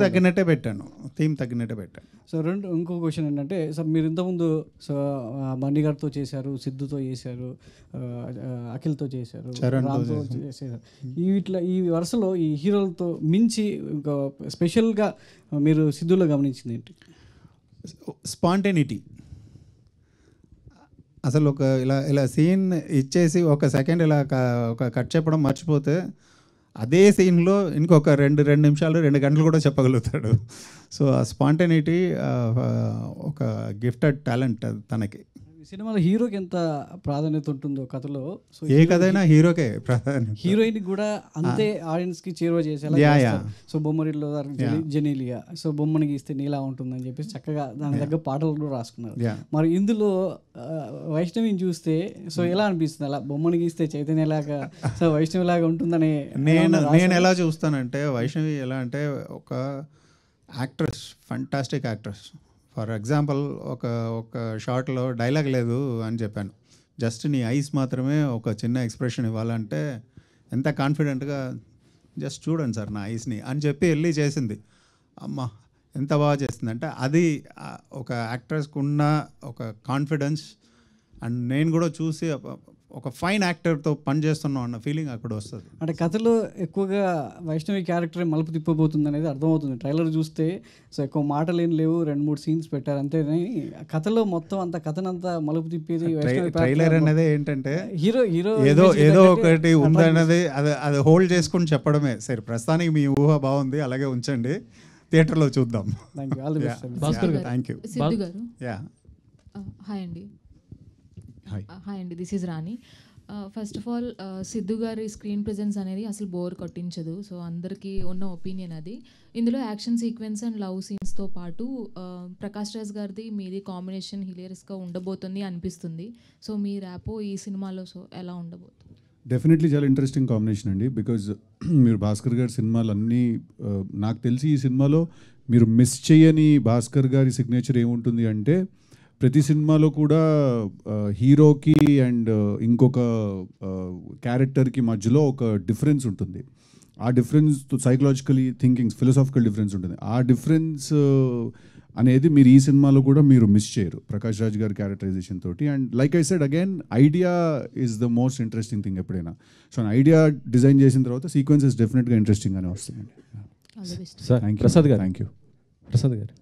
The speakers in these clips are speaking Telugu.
తగ్గినట్టే పెట్టాను, థీమ్ తగ్గినట్టే పెట్టాను. సో ఇంకో క్వశ్చన్ ఏంటంటే సార్, మీరు ఇంతకుముందు సో మణి గారితో చేశారు, సిద్ధుతో చేశారు, అఖిల్తో చేశారు, రామ్తో చేశారు. ఈ వరుసలో ఈ హీరోలతో మించి ఇంకా స్పెషల్గా మీరు సిద్ధులో గమనించింది ఏంటి? స్పాంటేనిటీ. అసలు ఒక ఇలా సీన్ ఇచ్చేసి ఒక సెకండ్ ఇలా ఒక కట్ చెప్పడం మర్చిపోతే అదే సీన్లో ఇంకొక రెండు నిమిషాలు 2 గంటలు కూడా చెప్పగలుగుతాడు. సో ఆ స్పాంటేనిటీ ఒక గిఫ్టెడ్ టాలెంట్ తనకి. సినిమాలో హీరోకి ఎంత ప్రాధాన్యత ఉంటుందో కథలో, సో ఏ కథైనా హీరోకే ప్రాధాన్యత. హీరోయిన్ కూడా అంతే ఆడియన్స్కి చేరువ చేసేలా. సో బొమ్మరిలో జెనీలియా, సో బొమ్మని గీస్తే నీలా ఉంటుందని చెప్పేసి చక్కగా దాని దగ్గర పాటలు కూడా రాసుకున్నారు. మరి ఇందులో వైష్ణవిని చూస్తే సో ఎలా అనిపిస్తుంది? అలా బొమ్మని గీస్తే చైతన్యలాగా, సో వైష్ణవిలాగా ఉంటుందని నేను ఎలా చూస్తానంటే, వైష్ణవి ఎలా అంటే ఒక actress, fantastic actress. For example ఒక షార్ట్లో డైలాగ్ లేదు అని చెప్పాను, జస్ట్ నీ ఐస్ మాత్రమే ఒక చిన్న ఎక్స్ప్రెషన్ ఇవ్వాలంటే ఎంత కాన్ఫిడెంట్గా జస్ట్ చూడండి సార్ నా ఐస్ని అని చెప్పి వెళ్ళి చేసింది. అమ్మ ఎంత బాగా చేసిందంటే అది ఒక యాక్ట్రెస్కి ఉన్న ఒక కాన్ఫిడెన్స్. అండ్ నేను కూడా చూసి ఒక ఫైన్ యాక్టర్తో పనిచేస్తున్నాం అన్న ఫీలింగ్ అక్కడ వస్తుంది. అంటే కథలో ఎక్కువగా వైష్ణవి క్యారెక్టర్ మలుపు తిప్పబోతుంది అనేది అర్థమవుతుంది ట్రైలర్ చూస్తే. సో ఎక్కువ మాటలు ఏం లేవు, 2-3 సీన్స్ పెట్టారు అంతే. కథలో మొత్తం అంత కథనంతా మలుపు తిప్పేది ట్రైలర్ అనేది ఏంటంటే హీరో హీరో ఏదో ఒకటి ఉందన్నది అది హోల్డ్ చేసుకుని చెప్పడమే. సరే ప్రస్తుతానికి మీ ఊహ బాగుంది, అలాగే ఉంచండి, థియేటర్లో చూద్దాం. Thank you. హాయ్ అండి, this is Rani. First of all Siddhu గారి స్క్రీన్ ప్రెజెన్స్ అనేది అసలు బోర్ కొట్టించదు. సో అందరికీ ఉన్న ఒపీనియన్ అది. ఇందులో యాక్షన్ సీక్వెన్స్ అండ్ లవ్ సీన్స్తో పాటు ప్రకాష్ రాజ్ గారిది మీది కాంబినేషన్ హిలేరియస్గా ఉండబోతుంది అనిపిస్తుంది. సో మీ ర్యాపో ఈ సినిమాలో సో ఎలా ఉండబోతుంది? డెఫినెట్లీ చాలా ఇంట్రెస్టింగ్ కాంబినేషన్ అండి. బికాజ్ మీరు భాస్కర్ గారి సినిమాలు అన్నీ నాకు తెలిసి ఈ సినిమాలో మీరు మిస్ చేయని భాస్కర్ గారి సిగ్నేచర్ ఏముంటుంది అంటే, ప్రతి సినిమాలో కూడా హీరోకి అండ్ ఇంకొక క్యారెక్టర్కి మధ్యలో ఒక డిఫరెన్స్ ఉంటుంది. ఆ difference psychologically thinking, philosophical difference ఉంటుంది. ఆ డిఫరెన్స్ అనేది మీరు ఈ సినిమాలో కూడా మీరు మిస్ చేయరు ప్రకాష్ రాజ్ గారి క్యారెక్టరైజేషన్ తోటి. And like I said again, idea is the most interesting thing ఎప్పుడైనా. సో ఐడియా డిజైన్ చేసిన తర్వాత సీక్వెన్సెస్ డెఫినెట్గా ఇంట్రెస్టింగ్ అని వస్తుందండి. సార్ ప్రసాద్ గారు, థ్యాంక్ యూ. ప్రసాద్ గారు,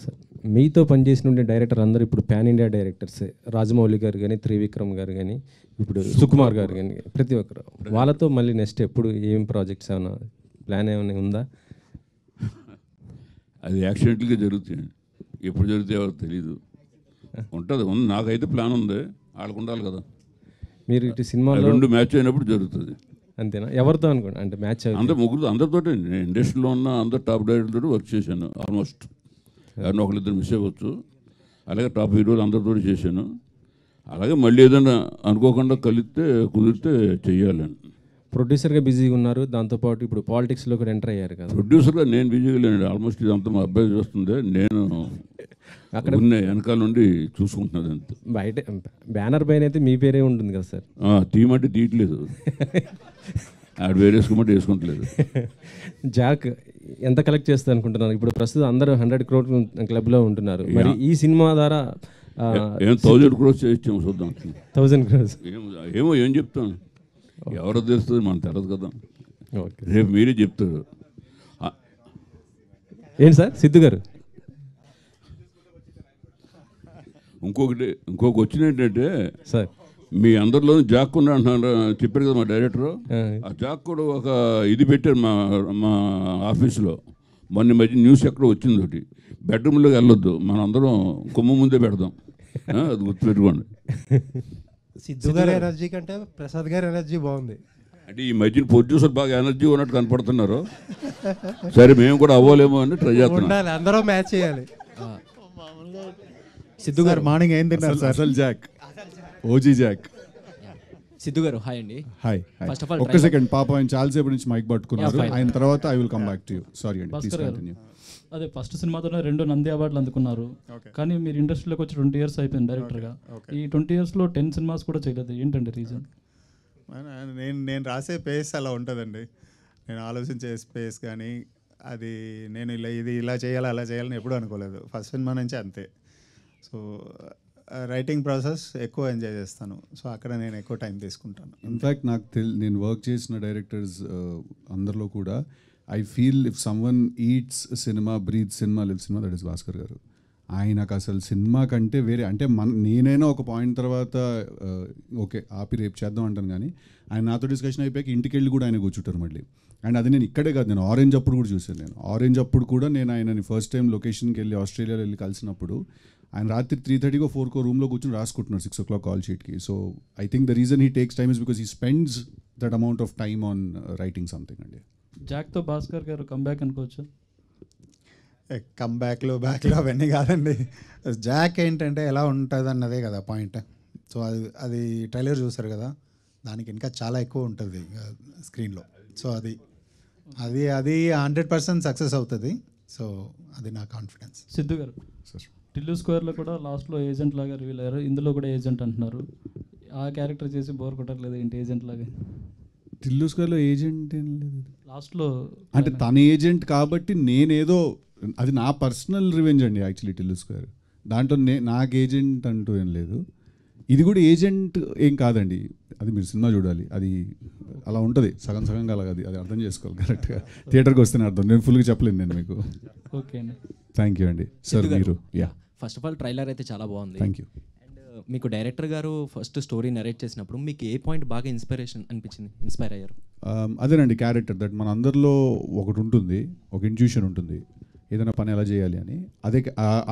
సార్ మీతో పనిచేసిన డైరెక్టర్ అందరూ ఇప్పుడు పాన్ ఇండియా డైరెక్టర్సే. రాజమౌళి గారు కానీ, త్రివిక్రమ్ గారు కానీ, ఇప్పుడు సుకుమార్ గారు కానీ, ప్రతి ఒక్కరు. వాళ్ళతో మళ్ళీ నెక్స్ట్ ఎప్పుడు ఏం ప్రాజెక్ట్స్ ఏమైనా ప్లాన్ ఏమైనా ఉందా? అది యాక్సిడెంట్గా జరుగుతాయండి, ఎప్పుడు జరుగుతాయో తెలీదు. ఉంటుంది, నాకైతే ప్లాన్ ఉంది, వాళ్ళకు ఉండాలి కదా. మీరు ఇటు సినిమాలో 2 మ్యాచ్ అయినప్పుడు జరుగుతుంది అంతేనా? ఎవరితో అనుకోండి అంటే మ్యాచ్ అందరు ముగ్గురు, అందరితో ఇండస్ట్రీలో ఉన్న అందరు టాప్ డైరెక్టర్తో వర్క్ చేశాను. ఆల్మోస్ట్ ఎవరినో ఒకరిద్దరు మిస్ అవ్వచ్చు. అలాగే టాప్ హీరోలు అందరితో చేశాను. అలాగే మళ్ళీ ఏదైనా అనుకోకుండా కుదిరితే చెయ్యాలని. ప్రొడ్యూసర్గా బిజీగా ఉన్నారు, దాంతోపాటు ఇప్పుడు పాలిటిక్స్లో కూడా ఎంటర్ అయ్యారు కదా. ప్రొడ్యూసర్గా నేను బిజీగా లేను, ఆల్మోస్ట్ ఇదంతా మా అబ్బాయి చూస్తుంది, నేను అక్కడ వెనకాల నుండి చూసుకుంటున్నది అంతే. బయట బ్యానర్ పైన అయితే మీ పేరే ఉంటుంది కదా సార్. తీయమంటే తీయట్లేదు, ఆడు వేరే వేసుకోమంటే వేసుకుంటలేదు. జాక్ ఎంత కలెక్ట్ చేస్తుంది అనుకుంటున్నారు? ఇప్పుడు ప్రస్తుతం అందరూ 100 crore క్లబ్లో ఉంటున్నారు. మరి ఈ సినిమా ద్వారా 1000 crores చేయించాము, చూద్దాం. 1000 crores ఏమో ఏం చెప్తాను, ఎవరో తెలుస్తుంది, మనకు తెలియదు కదా. రేపు మీరే చెప్తారు. ఏంటి సార్ సిద్ధు గారు? ఇంకొక వచ్చిన ఏంటంటే సార్, మీ అందరిలో జాక్ ఉన్నా అంటున్నారు, చెప్పారు కదా మా డైరెక్టరు. ఆ జాక్ కూడా ఒక ఇది పెట్టారు మా ఆఫీస్లో. మొన్న మధ్య న్యూస్ ఎక్కడో వచ్చింది ఒకటి, బెడ్రూమ్లోకి వెళ్ళొద్దు, మనం అందరం కొమ్మ ముందే పెడదాం, అది గుర్తుపెట్టుకోండి. సిద్ధు గారి ఎనర్జీ కంటే ప్రసాద్ గారి ఎనర్జీ బాగుంది. అంటే ఈ మధ్యన ప్రొడ్యూసర్ బాగా ఎనర్జీ ఉన్నట్టు కనపడుతున్నారు. సరే మేము కూడా అవ్వలేమో అని ట్రై చేస్తున్నాం. అందరూ మ్యాచ్ చేయాలి. సిద్ధు గారు మార్నింగ్ ఏం తిన్నారు సార్? అసలు జాక్, ఓజీ జాక్. సిద్ధు గారు హాయ్ అండి. హాయ్. ఫస్ట్ ఆఫ్ ఆల్ ఒక్క సెకండ్, పాప ఆయన చాలాసేపు నుంచి మైక్ పట్టుకున్నారు, ఆయన తర్వాత I will come back to you. Sorry అండి, ప్లీజ్ కంటిన్యూ. అదే ఫస్ట్ సినిమాతోనే 2 నంది అవార్డులు అందుకున్నారు. కానీ మీరు ఇండస్ట్రీలోకి వచ్చి 20 years అయిపోయింది డైరెక్టర్గా. ఈ 20 yearsలో 10 సినిమాస్ కూడా చేయలేదు, ఏంటండి రీజన్? నేను రాసే పేస్ అలా ఉంటుందండి. నేను ఆలోచించే స్పేస్ కానీ అది నేను ఇలా చేయాలి అలా చేయాలని ఎప్పుడూ అనుకోలేదు. ఫస్ట్ సినిమా నుంచి అంతే. సో రైటింగ్ ప్రాసెస్ ఎక్కువ ఎంజాయ్ చేస్తాను. సో అక్కడ నేను ఎక్కువ టైం తీసుకుంటాను. ఇన్ఫ్యాక్ట్ నేను వర్క్ చేసిన డైరెక్టర్స్ అందరిలో కూడా I feel if someone eats cinema, breathe cinema, live cinema, that is Bhaskar garu. ఆయనకు అసలు సినిమా కంటే వేరే, అంటే నేనైనా ఒక పాయింట్ తర్వాత ఓకే ఆపి రేపు చేద్దాం అంటాను, కానీ ఆయన నాతో డిస్కషన్ అయిపోయాక ఇంటికి వెళ్ళి కూడా ఆయన కూర్చుంటారు మళ్ళీ. అండ్ అది నేను ఇక్కడే కాదు, నేను ఆరెంజ్ అప్పుడు కూడా చూసాను. నేను ఆరెంజ్ అప్పుడు కూడా నేను ఆయనని ఫస్ట్ టైం లొకేషన్కి వెళ్ళి ఆస్ట్రేలియాలో వెళ్ళి కలిసినప్పుడు ఆయన రాత్రి 3:30 4 రూమ్లో కూర్చొని రాసుకుంటున్నారు 6 o'clock కాల్ షీట్కి. So I think the reason he takes time is because he spends that amount of time on writing something అండి. జాక్తో భాస్కర్ గారు కంబ్యాక్ అనుకోవచ్చు. కంబ్యాక్లు అవన్నీ కాదండి. జాక్ ఏంటంటే ఎలా ఉంటుంది అన్నదే కదా పాయింట్. సో అది ట్రైలర్ చూసారు కదా, దానికి ఇంకా చాలా ఎక్కువ ఉంటుంది స్క్రీన్లో. సో అది 100% సక్సెస్ అవుతుంది. సో అది నా కాన్ఫిడెన్స్. సిద్ధు గారు సార్, టిల్లు స్క్వేర్లో కూడా లాస్ట్లో ఏజెంట్ లాగా రివీల్ అయ్యారు, ఇందులో కూడా ఏజెంట్ అంటున్నారు. ఆ క్యారెక్టర్ చేసి బోర్ కొట్టట్లేదు ఏంటి ఏజెంట్ లాగా? టిల్లు స్క్వేర్లో ఏజెంట్ ఏం లేదు లాస్ట్లో, అంటే తన ఏజెంట్ కాబట్టి నేనేదో, అది నా పర్సనల్ రివెంజ్ అండి యాక్చువల్లీ టిల్లు స్క్వేర్. దాంట్లో నాకు ఏజెంట్ అంటూ ఏం లేదు. ఇది కూడా ఏజెంట్ ఏం కాదండి, అది మీరు సినిమా చూడాలి. అది అలా ఉంటుంది, సగం అలాగా. అది అర్థం చేసుకోవాలి కరెక్ట్గా. థియేటర్కి వస్తేనే అర్థం, నేను ఫుల్గా చెప్పలేను నేను మీకు. ఓకే అండి, థ్యాంక్ యూ అండి. సార్ మీరు ఫస్ట్ ఆఫ్ ఆల్ ట్రైలర్ అయితే చాలా బాగుంది. Thank you. అండ్ మీకు డైరెక్టర్ గారు ఫస్ట్ స్టోరీ నరేట్ చేసినప్పుడు మీకు ఏ పాయింట్ బాగా ఇన్స్పైర్ అయ్యారు? అదేనండి క్యారెక్టర్, దట్ మన అందరిలో ఒకటి ఉంటుంది, ఒక ఇంట్యూషన్ ఉంటుంది ఏదైనా పని ఎలా చేయాలి అని. అదే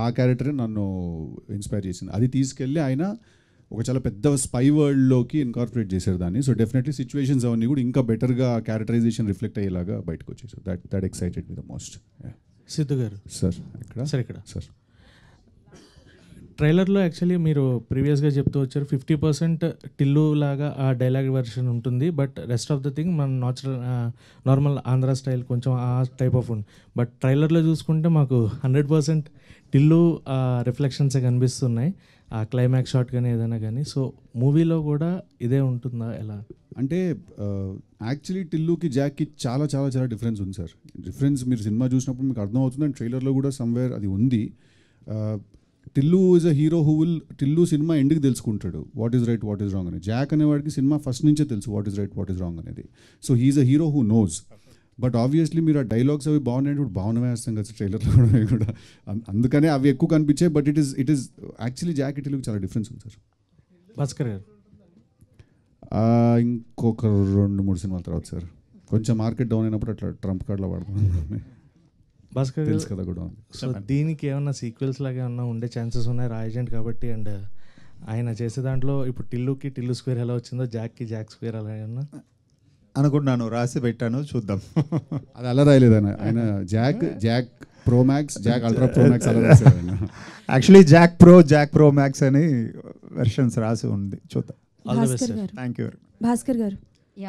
ఆ క్యారెక్టరే నన్ను ఇన్స్పైర్ చేసింది. అది తీసుకెళ్ళి ఆయన ఒక చాలా పెద్ద స్పై వరల్డ్లోకి ఇన్కార్పొరేట్ చేశారు దాన్ని. సో డెఫినెట్లీ సిచ్యువేషన్స్ అవన్నీ కూడా ఇంకా బెటర్గా క్యారెక్టరైజేషన్ రిఫ్లెక్ట్ అయ్యేలాగా బయటకు వచ్చేసారు. That excited me the most. Siddhu గారు సార్ ఇక్కడ సార్ ట్రైలర్లో యాక్చువల్లీ మీరు ప్రీవియస్గా చెప్తూ వచ్చారు 50% టిల్లు లాగా ఆ డైలాగ్ వెర్షన్ ఉంటుంది, but rest of the thing మన నార్మల్ ఆంధ్ర స్టైల్ కొంచెం ఆ టైప్ ఆఫ్ ఉంది. బట్ ట్రైలర్లో చూసుకుంటే మాకు 100% టిల్లు రిఫ్లెక్షన్సే కనిపిస్తున్నాయి, ఆ క్లైమాక్స్ షాట్ కానీ ఏదైనా కానీ. సో మూవీలో కూడా ఇదే ఉంటుందా ఎలా? అంటే యాక్చువల్లీ టిల్లుకి జాక్కి చాలా చాలా చాలా డిఫరెన్స్ ఉంది సార్. డిఫరెన్స్ మీరు సినిమా చూసినప్పుడు మీకు అర్థం అవుతుంది, అండ్ ట్రైలర్లో కూడా సమ్వేర్ అది ఉంది. Tillu is a hero who will, Tillu cinema ఎండ్కి తెలుసుకుంటాడు what is right what is wrong అని. జాక్ అనేవాడికి సినిమా ఫస్ట్ నుంచే తెలుసు what is right what is wrong అనేది. So he's a hero who knows. But obviously మీరు ఆ డైలాగ్స్ అవి బాగున్నాయి, ఇప్పుడు బాగున్నవే వేస్తాం కదా ట్రైలర్లో కూడా, అందుకనే అవి ఎక్కువ కనిపించాయి. But it is actually Jack టిల్లుకి చాలా డిఫరెన్స్ ఉంది సార్. భాస్కర్ గారు ఇంకొక 2-3 సినిమాల తర్వాత సార్, కొంచెం మార్కెట్ డౌన్ అయినప్పుడు అట్లా ట్రంప్ కార్డ్లో వాడుతున్నాను. భాస్కర్ తెలుసు కదా కూడా. సో దీనికి ఏమన్నా సీక్వెల్స్ లాగా ఏమన్నా ఉండే ఛాన్సెస్ ఉన్నాయి రా ఏజెంట్ కాబట్టి? అండ్ ఆయన చేసే దాంట్లో ఇప్పుడు టిల్లు స్క్వేర్ ఎలా వచ్చిందో జాక్కి జాక్ స్క్వేర్ అలా ఏమన్నా అనుకుంటున్నాను, రాసి పెట్టాను, చూద్దాం. అది అలా రాయలేదు ఆయన Jack pro max, Jack ultra pro max అలా రాశారు ఆయన. యాక్చువల్లీ జాక్ ప్రో మ్యాక్స్ అని వెర్షన్స్ రాసి ఉంది, చూద్దాం. Thank you. Bhaskar garu.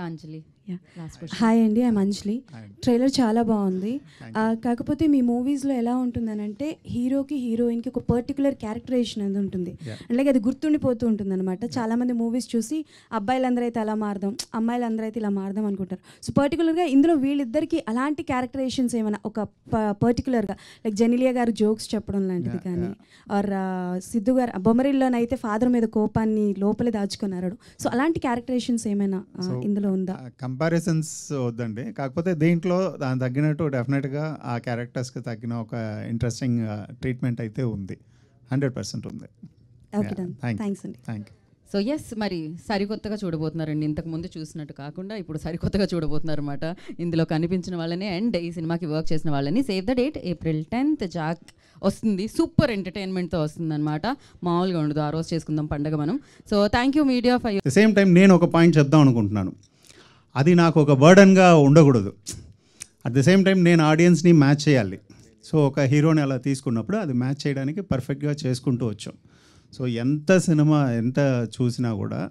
Anjali. Hi అండి, ఐఎమ్ అంజలి. ట్రైలర్ చాలా బాగుంది. కాకపోతే మీ మూవీస్లో ఎలా ఉంటుందనంటే హీరోకి హీరోయిన్కి ఒక పర్టికులర్ క్యారెక్టరైజేషన్ అనేది ఉంటుంది, అలాగే అది గుర్తుండిపోతూ ఉంటుంది అనమాట. చాలామంది మూవీస్ చూసి అబ్బాయిలందరూ అయితే అలా మారదాం, అమ్మాయిలందరూ అయితే ఇలా మారదాం అనుకుంటారు. సో పర్టికులర్గా ఇందులో వీళ్ళిద్దరికి అలాంటి క్యారెక్టరైజేషన్స్ ఏమైనా ఒక పర్టికులర్గా లైక్ జెనిలియా గారు జోక్స్ చెప్పడం లాంటిది కానీ, ఆర్ సిద్ధు గారు బొమ్మరిల్లోనైతే ఫాదర్ మీద కోపాన్ని లోపలే దాచుకున్నారు. సో అలాంటి క్యారెక్టరైజేషన్స్ ఏమైనా ఇందులో ఉందా? కంపారిజన్స్ వద్దండి, కాకపోతే దీంట్లో దాని తగ్గినట్టు డెఫినెట్గా ఆ క్యారెక్టర్స్కి తగ్గిన ఒక ఇంట్రెస్టింగ్ ట్రీట్మెంట్ అయితే ఉంది, 100% ఉంది. థ్యాంక్స్ అండి. Thank you. సో ఎస్, మరి సరికొత్తగా చూడబోతున్నారండి, ఇంతకుముందు చూసినట్టు కాకుండా ఇప్పుడు సరికొత్తగా చూడబోతున్నారు అనమాట. ఇందులో కనిపించిన వాళ్ళని అండ్ ఈ సినిమాకి వర్క్ చేసిన వాళ్ళని. Save the date, April 10th Jack వస్తుంది, సూపర్ ఎంటర్టైన్మెంట్తో వస్తుంది అనమాట, మామూలుగా ఉండదు. ఆ రోజు చేసుకుందాం పండగ మనం. So thank you media for the same time నేను ఒక పాయింట్ చెప్దాం అనుకుంటున్నాను, అది నాకు ఒక బర్డన్గా ఉండకూడదు. అట్ ద సేమ్ టైం నేను ఆడియన్స్ని మ్యాచ్ చేయాలి. సో ఒక హీరోని అలా తీసుకున్నప్పుడు అది మ్యాచ్ చేయడానికి పర్ఫెక్ట్గా చేసుకుంటూ వచ్చాం. సో ఎంత సినిమా ఎంత చూసినా కూడా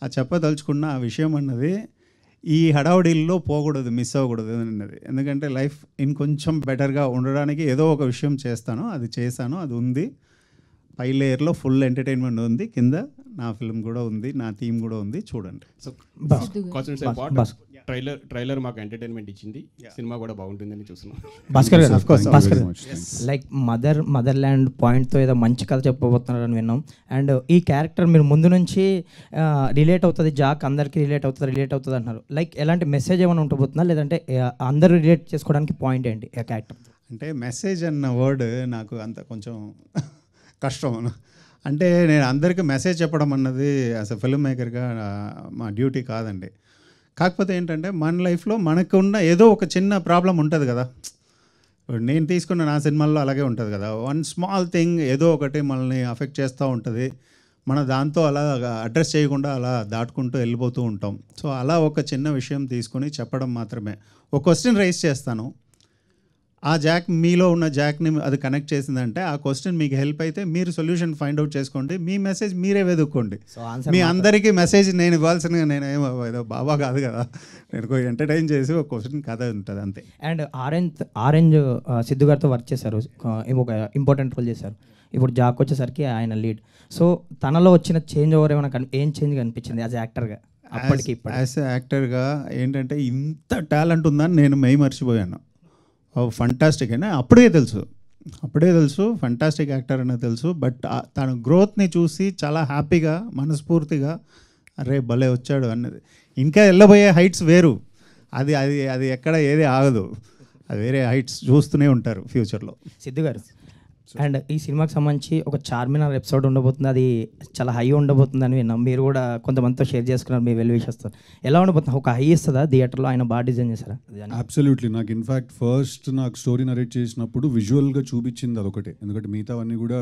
ఆ చెప్పదలుచుకున్న ఆ విషయం అన్నది ఈ హడావుడిల్లో పోకూడదు, మిస్ అవ్వకూడదు అన్నది. ఎందుకంటే లైఫ్ ఇంకొంచెం బెటర్గా ఉండడానికి ఏదో ఒక విషయం చేస్తాను, అది చేశాను, అది ఉంది. పై లేయర్లో ఫుల్ ఎంటర్టైన్మెంట్ ఉంది, కింద నా ఫిల్మ్ కూడా ఉంది, నా థీమ్ కూడా ఉంది, చూడండి. సో ట్రైలర్ మాకు ఎంటర్టైన్మెంట్ ఇచ్చింది, సినిమా కూడా బాగుంటుందని చూస్తున్నాం. భాస్కర్ లైక్ మదర్ ల్యాండ్ పాయింట్తో ఏదో మంచి కథ చెప్పబోతున్నారని విన్నాం. అండ్ ఈ క్యారెక్టర్ మీరు ముందు నుంచి రిలేట్ అవుతుంది, జాక్ అందరికీ రిలేట్ అవుతుంది అంటున్నారు. లైక్ ఎలాంటి మెసేజ్ ఏమైనా ఉండబోతుందా, లేదంటే అందరూ రిలేట్ చేసుకోవడానికి పాయింట్ ఏంటి ఆ క్యారెక్టర్? అంటే మెసేజ్ అన్న వర్డ్ నాకు అంత కొంచెం కష్టం. అంటే నేను అందరికీ మెసేజ్ చెప్పడం అన్నది అసలు ఫిల్మ్ మేకర్గా మా డ్యూటీ కాదండి. కాకపోతే ఏంటంటే మన లైఫ్లో మనకున్న ఏదో ఒక చిన్న ప్రాబ్లం ఉంటుంది కదా. నేను తీసుకున్న నా సినిమాల్లో అలాగే ఉంటుంది కదా. వన్ స్మాల్ థింగ్ ఏదో ఒకటి మనల్ని అఫెక్ట్ చేస్తూ ఉంటుంది. మన దాంతో అలా అడ్రస్ చేయకుండా అలా దాటుకుంటూ వెళ్ళిపోతూ ఉంటాం. సో అలా ఒక చిన్న విషయం తీసుకుని చెప్పడం మాత్రమే. ఒక క్వశ్చన్ రైజ్ చేస్తాను, ఆ జాక్ మీలో ఉన్న జాక్ని అది కనెక్ట్ చేసిందంటే ఆ క్వశ్చన్ మీకు హెల్ప్ అయితే మీరు సొల్యూషన్ ఫైండ్ అవుట్ చేసుకోండి, మీ మెసేజ్ మీరే వెతుక్కోండి. మీ అందరికీ మెసేజ్ నేను ఇవ్వాల్సిన, నేను ఏదో బాబా కాదు కదా, నేను ఎంటర్టైన్ చేసి ఒక క్వశ్చన్ కథ ఉంటుంది అంతే. అండ్ ఆరెంజ్ సిద్ధు గారితో వర్క్ చేశారు, ఒక ఇంపార్టెంట్ రోల్ చేశారు. ఇప్పుడు జాక్ వచ్చేసరికి ఆయన లీడ్. సో తనలో వచ్చిన చేంజ్ ఓవర్ ఏమైనా ఏం చేంజ్ కనిపించింది యాజ్ యాక్టర్గా అప్పటికి? యాజ్ యాక్టర్గా ఏంటంటే ఇంత టాలెంట్ ఉందని నేను మర్చిపోయాను. ఫంటాస్టిక్ అని అప్పుడే తెలుసు ఫంటాస్టిక్ యాక్టర్ అనేది తెలుసు. బట్ తన గ్రోత్ని చూసి చాలా హ్యాపీగా మనస్ఫూర్తిగా అరే భలే వచ్చాడు అన్నది. ఇంకా వెళ్ళబోయే హైట్స్ వేరు, అది అది అది ఎక్కడ ఏది ఆగదు, అది వేరే హైట్స్ చూస్తూనే ఉంటారు ఫ్యూచర్లో. సిద్ధు గారు, అండ్ ఈ సినిమాకి సంబంధించి ఒక చార్మినార్ ఎపిసోడ్ ఉండబోతుంది, అది చాలా హై ఉండబోతుందని విన్నాం. మీరు కూడా కొంతమందితో షేర్ చేసుకున్నారు మీ వెల్ విషెస్తో. ఎలా ఉండబోతుంది? ఒక హై ఇస్తుందా థియేటర్లో? ఆయన బాగా డిజైన్ చేశారా? అబ్సల్యూట్లీ. నాకు ఇన్ఫ్యాక్ట్ ఫస్ట్ నాకు స్టోరీ నరేట్ చేసినప్పుడు విజువల్గా చూపించింది అదొకటే, ఎందుకంటే మిగతావన్నీ కూడా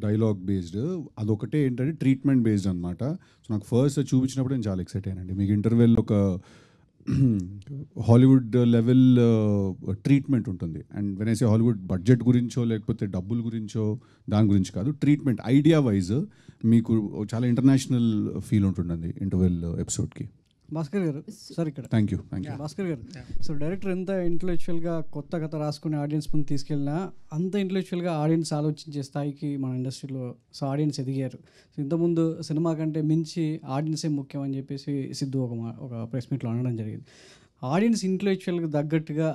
డైలాగ్ బేస్డ్, అదొకటే ఏంటంటే ట్రీట్మెంట్ బేస్డ్ అనమాట. సో నాకు ఫస్ట్ చూపించినప్పుడు నేను చాలా ఎక్సైట్ అయ్యానండి. మీకు ఇంటర్వెల్ ఒక హాలీవుడ్ లెవెల్ ట్రీట్మెంట్ ఉంటుంది. And when I say Hollywood, budget గురించో లేకపోతే డబ్బుల గురించో దాని గురించి కాదు, ట్రీట్మెంట్ ఐడియా వైజ్ మీకు చాలా ఇంటర్నేషనల్ ఫీల్ ఉంటుందండి ఇంటర్వెల్ ఎపిసోడ్కి. భాస్కర్ గారు సార్ ఇక్కడ థ్యాంక్ యూ. భాస్కర్ గారు, సో డైరెక్టర్ ఎంత ఇంటలెక్చువల్గా కొత్త కథ రాసుకుని ఆడియన్స్ ముందు తీసుకెళ్ళినా అంత ఇంటలెక్చువల్గా ఆడియన్స్ ఆలోచించే స్థాయికి మన ఇండస్ట్రీలో సో ఆడియన్స్ ఎదిగారు. సో ఇంతకుముందు సినిమా కంటే మించి ఆడియన్సే ముఖ్యం అని చెప్పేసి సిద్ధు ఒక ప్రెస్ మీట్లో అనడం జరిగింది. ఆడియన్స్ ఇంటలెక్చువల్గా తగ్గట్టుగా